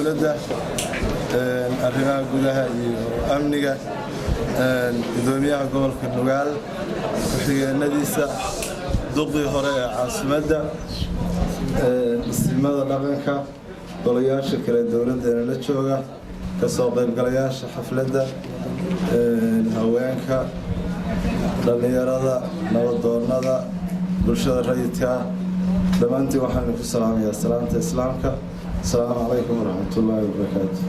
dowladda arrimaha gudaha iyo amniga gudoomiyaha gobolka Nugaal ku-xigeenadiisa duqii hore ee caasimadda ismada dhaqanka golayaasha kala dowladda la jooga ka soo qaybgalayaasha xafladda haweenka dhalinyarada nabadoonnada bulshada rayidka dhammaantiin waxaan ku salaamayaa salaanta islaamka assalaamu calaykum waraxmatullaahi wabarakaatu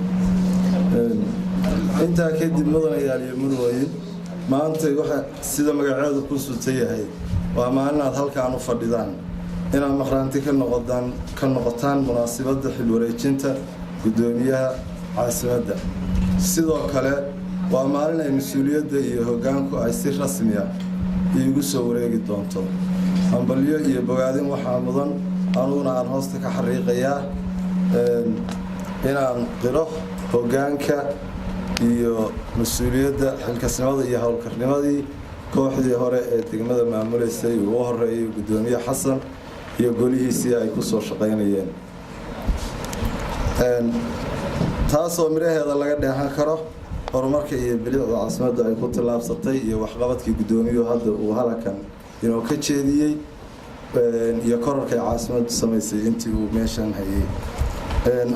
intaa kadib mudanayaal iyo murwooyin maanta waxa sida magaceedu ku suntan yahay waa maalin aad halkaan u fadhidaan inaad maqraanti ka noqotaan munaasabadda xil wareejinta gudoomiyaha caasimadda sidoo kale waa maalin ay mas-uuliyadda iyo hoggaanku ay si rasmi ah iigu soo wareegi doonto hambalyo iyo bogaadin waxaa mudan anuguna aan hoosta ka xariiqayaa inaan qiro hoggaanka iyo mas-uuliyadda xilkasnimada iyo howlkarnimadii kooxdii hore ee degmada maamuleysay ugu horeeyay gudoomiye xasan iyo golihiisii ay ku soo shaqaynayeen taasoo miraheeda laga dheehan karo horumarka iyo bilicda caasimadda ay ku tillaabsatay iyo waxqabadkii gudoomiyuhu hadda uu halakan inuu ka jeediyey iyo korarkay caasimaddu samaysay intii uu meeshan hayay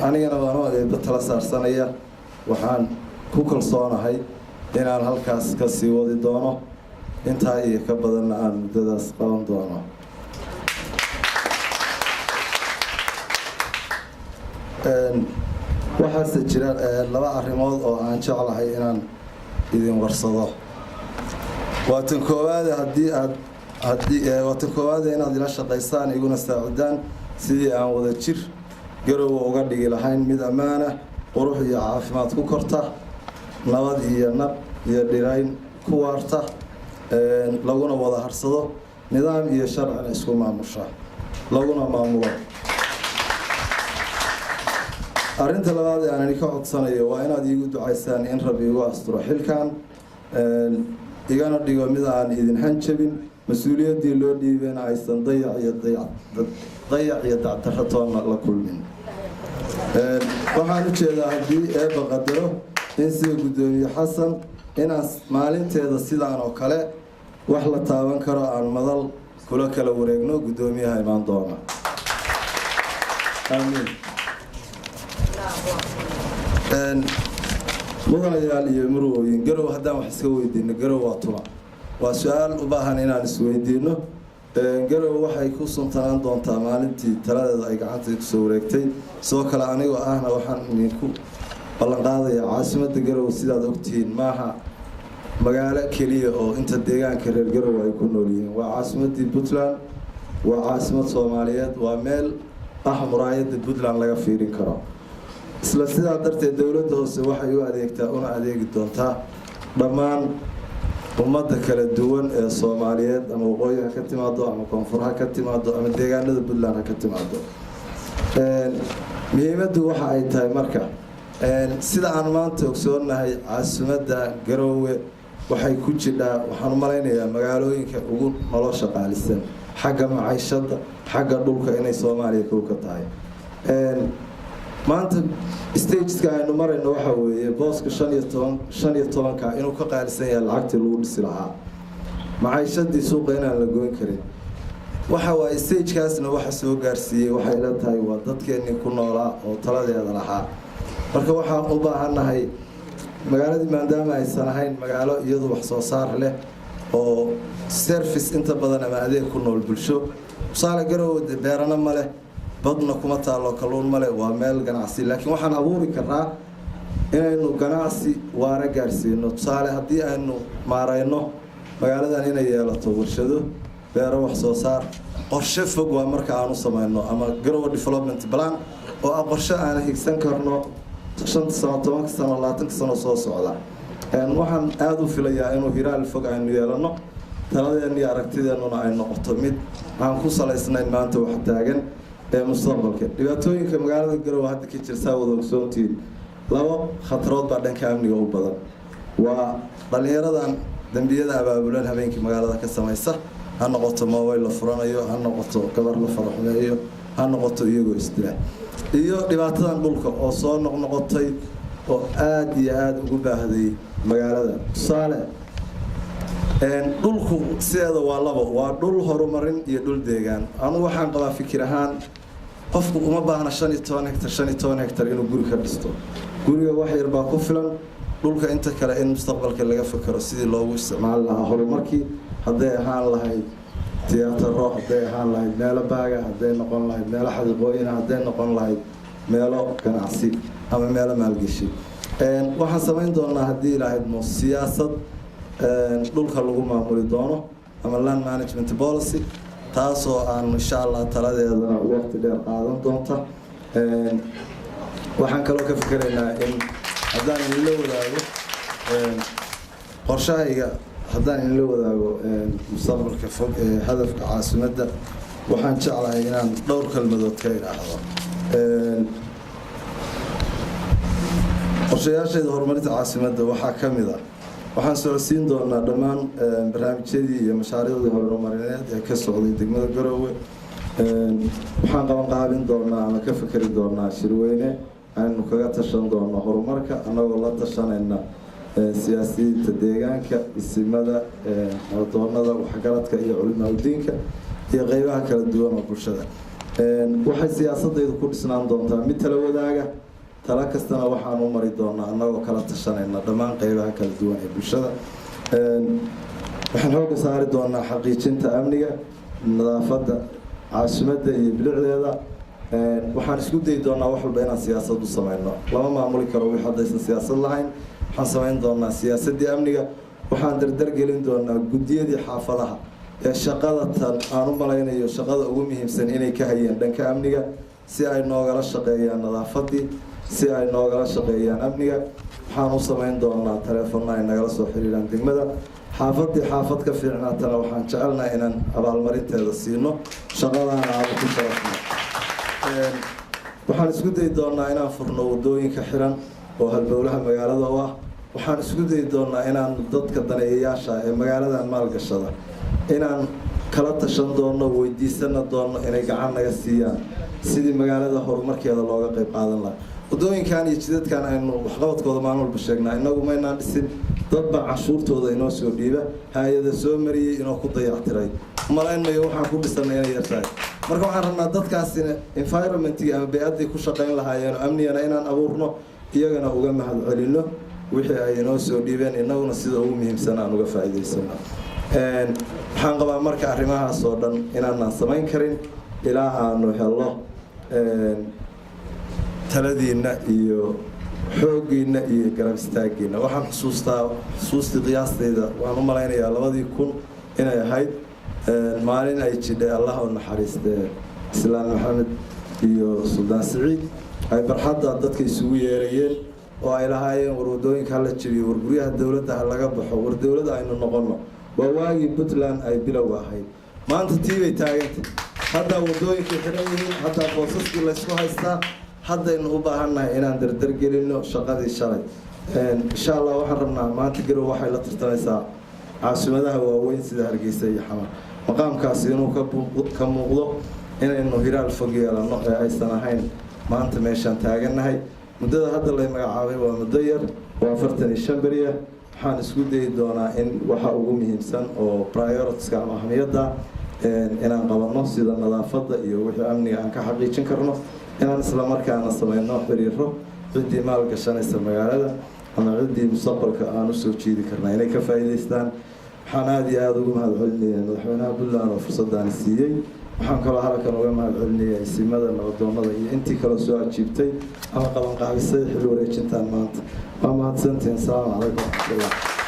anigana waanoo eeba tala saarsanaya waxaan ku kalsoonahay inaan halkaas ka sii wadi doono intaa iyo ka badanna aan muddadaas qaban doono waxaase jira laba arrimood oo aan jeclahay inaan idin warsado waatan koowaad inaad ila shaqaysaan iguna saacidaan sidii aan wada jir garowa uga dhigi lahayn mid ammaana qurux iyo caafimaad ku korta nabad iyo nab iyo dhirayn ku waarta laguna wada harsado nidaam iyo sharcina isku maamusha laguna maamulo arrinta labaad ee aan idinka codsanayo waa inaad iigu ducaysaan in rabbi igu asturo xilkan igana dhigo mid aan idin hanjabin mas-uuliyaddii loo dhiibeyna aysan dayac iyo dacdarro toonna la kulmin waxaan u jeedaa haddii eebba qadaro in sida gudoomiye xasan inaan maalinteeda sidaan oo kale wax la taaban karo aan madal kula kala wareegno gudoomiyaha imaan doona aamiin mudanayaal iyo murwooyin garow haddaan wax iska weydiino garow waa tuma waa su-aal u baahan inaan isweydiino garow waxay ku suntanaan doontaa maalintii taladeeda ay gacanta kusoo wareegtay sidoo kale anigoo ahna waxaan idinku ballanqaadayaa caasimadda garow sidaad ogtihiin maaha magaalo keliya oo inta deegaanka reer garow ay ku nool yihiin waa caasimaddii puntland waa caasimad soomaaliyeed waa meel muraayadda puntland laga fiirin karo isla sidaa darteed dowladda hoose waxay u adeegtaa una adeegi doontaa dhammaan ummadda kala duwan ee soomaaliyeed ama waqooyi ha ka timaado ama koonfur ha ka timaado ama deegaanada puntland ha ka timaado muhiimaddu waxa ay tahay marka sida aan maanta ogsoonahay caasimadda garoowe waxay ku jidhaa waxaan u malaynayaa magaalooyinka ugu nolosha qaalisan xagga maciishadda xagga dhulka inay soomaaliya kow ka tahay maanta stageska aynu marayno waxa weeye booska 15 inuu ka qaalisan yahay lacagtii lagu dhisi lahaa maciishadii suuqa inaan la goyn karin waxa waaye stagekaasna waxa soo gaarsiiyey waxay la tahay waa dadkeenii ku noolaa oo taladeeda lahaa marka waxaan u baahannahay magaaladii maadaama aysan ahayn magaalo iyadu wax soo saar leh oo service inta badan ama adeeg ku nool bulsho tusaale Garowe beerana ma leh badna kuma taalo kalluun ma leh waa meel ganacsi laakiin waxaan abuuri karnaa inaynu ganacsi waara gaarsiino tusaale haddii aynu maarayno magaaladan inay yeelato warshado beero wax soo saar qorshe fog waa marka aanu samayno ama Garowe development plan oo qorshe aan higsan karno 5 sano 10 sano 20 sano soo socda waxaan aad u filayaa inuu hiraal fog aynu yeelano taladeena iyo aragtideena ay noqoto mid aan ku salaysnayn maanta wax taagan ee mustaqbalka dhibaatooyinka magaalada Garowe hadda ka jirta wada ogsoontiin labo khataraad baa dhanka amniga u badan waa dhalinyaradan dambiyada abaabulan habeenkii magaalada ka samaysa ha noqoto mobile la furanayo ha noqoto gabar la faraxmeeyo ha noqoto iyagoo isdila iyo dhibaatadan dhulka oo soo noqnoqotay oo aad iyo aad ugu baahday magaalada tusaale dhulku sideeda waa labo waa dhul horumarin iyo dhul deegaan anigu waxaan qabaa fikir ahaan qofku uma baahna 15 hektar inuu guri ka dhisto guriga wax yar baa ku filan dhulka inta kale in mustaqbalka laga fakaro sidii loogu isticmaali lahaa horumarkii hadday ahaan lahayd tiyataro hadday ahaan lahayd meelo baaga hadday noqon lahayd meelo xadiqooyina hadday noqon lahayd meelo ganacsi ama meelo maalgashi waxaan samayn doonaa haddii lahayd siyaasad dhulka lagu maamuli doono ama land management policy taasoo aan insha Allah taladeedana waqti dheer qaadan doonta waxaan kaloo ka fikiraynaa in haddaan la wadaago qorshahayga haddaan la wadaago mustaqbalka fog ee hadafka caasimadda waxaan jeclahay inaan dhowr kalmadood ka iraahdo qorshayaasheeda horumarinta caasimadda waxaa ka mid ah waxaan socodsiin doonaa dhammaan barnaamijyadii iyo mashaariicdii horumarineed ee ka socday degmada Garowe waxaan qabanqaabin doonaa ama ka fikiri doonaa shirweyne aynu kaga tashan doono horumarka anagoo la tashanayna siyaasiyiinta deegaanka isimada doonada waxgaradka iyo culimada diinka iyo qaybaha kala duwan ee bulshada waxay siyaasadaydu ku dhisnaan doontaa mid tala wadaaga tala kastana waxaan u mari doonaa anagoo kala tashanayna dhammaan qaybaha kala duwan ee bulshada waxaan xoogga saari doonaa xaqiijinta amniga nadaafadda caasimadda iyo bilicdeeda waxaan isku dayi doonaa wax walba inaan siyaasad u samayno lama maamuli karo wixii haddaysan siyaasad lahayn waxaan samayn doonaa siyaasaddii amniga waxaan dardargelin doonaa guddiyadii xaafadaha ee shaqada tan aan u malaynayo shaqada ugu muhiimsan inay ka hayeen dhanka amniga si ay noogala shaqeeyaan nadaafadii si ay noogala shaqeeyaan amniga waxaan u samayn doonaa taleefonna ay nagala soo xiriiraan degmada xaafadii xaafad ka fiicnaatana waxaan jecelnahay inaan abaalmarinteeda siino shaqadaana aanu ku sharafno waxaan isku dayi doonaa inaan furno wadooyinka xiran oo halbowlaha magaalada u ah waxaan isku dayi doonaa inaan dadka daneeyayaasha ee magaaladan maalgashada inaan kala tashan doono weydiisana doono inay gacan naga siiyaan sidii magaalada horumarkeeda looga qayb qaadan lahaa wadooyinkan iyo jidadkan aynu waxqabadkooda maalin walba sheegnaa inagu maynaan dhisin dad baa cashuurtooda inoo soo dhiiba hay-ada soo mariyey inoo ku dayactiray malaynmayo waxaan ku dhisanay inay yartahay marka waxaan rabnaa dadkaasina environmentkii ama bey-addii ku shaqayn lahaayeen amnigana inaan abuurno iyagana uga mahad celino wixii ay inoo soo dhiibeen inaguna sida ugu muhiimsan aan uga faa'iidaysano waxaan qabaa marka arrimahaas oo dhan inaanaan samayn karin ilaa aanu helo taladiina iyo xooggiina iyo garab istaaggiina waxaan xusuustii qiyaastayda waxaan u malaynayaa 2000 inay ahayd maalin ay jidhay allah u naxariistee islaan maxamed iyo suldaan siciid ay barxadda dadka isugu yeerayeen oo ay lahaayeen war wadooyinka hala jibiyo war guryaha dowladda ha laga baxo war dowladda aynu noqono waa waagii Puntland ay bilow ahayd maanta tiibay taagantay hadda wadooyinkii xiran yihiin hadda boosaskii la isku haystaa haddaynu u baahannahay inaan dardargelino shaqadii shalay insha Allah waxaan rabnaa maanta Garowe waxay la tartamaysaa caasimadaha waaweyn sida Hargeysa iyo Xamar maqaamkaasi inuu ka muuqdo inaynu hiraal fog yeelano ee aysan ahayn maanta meeshaan taagannahay muddada hadda la magacaabay waa muddo yar waa 45 beri waxaan isku dayi doonaa in waxa ugu muhiimsan oo prioritiska ama ahmiyadda inaan qabanno sida nadaafadda iyo wixii amniga aan ka xaqiijin karno inaan isla markaana samayno xiriiro ciddii maal gashanaysa magaalada ama ciddii mustaqbalka aan u soo jiidi karnaa inay ka faa'iidaystaan waxaan aad iyo aad ugu mahad celinayaa madaxweynaha Puntland oo fursaddan siiyey waxaan kaloo halkan uga mahad celinayaa isimada nabdoonnada iyo intii kale soo ajiibtay ama qabanqaabisay xil wareejintan maanta waa mahadsantiin. Assalaamu calaykum.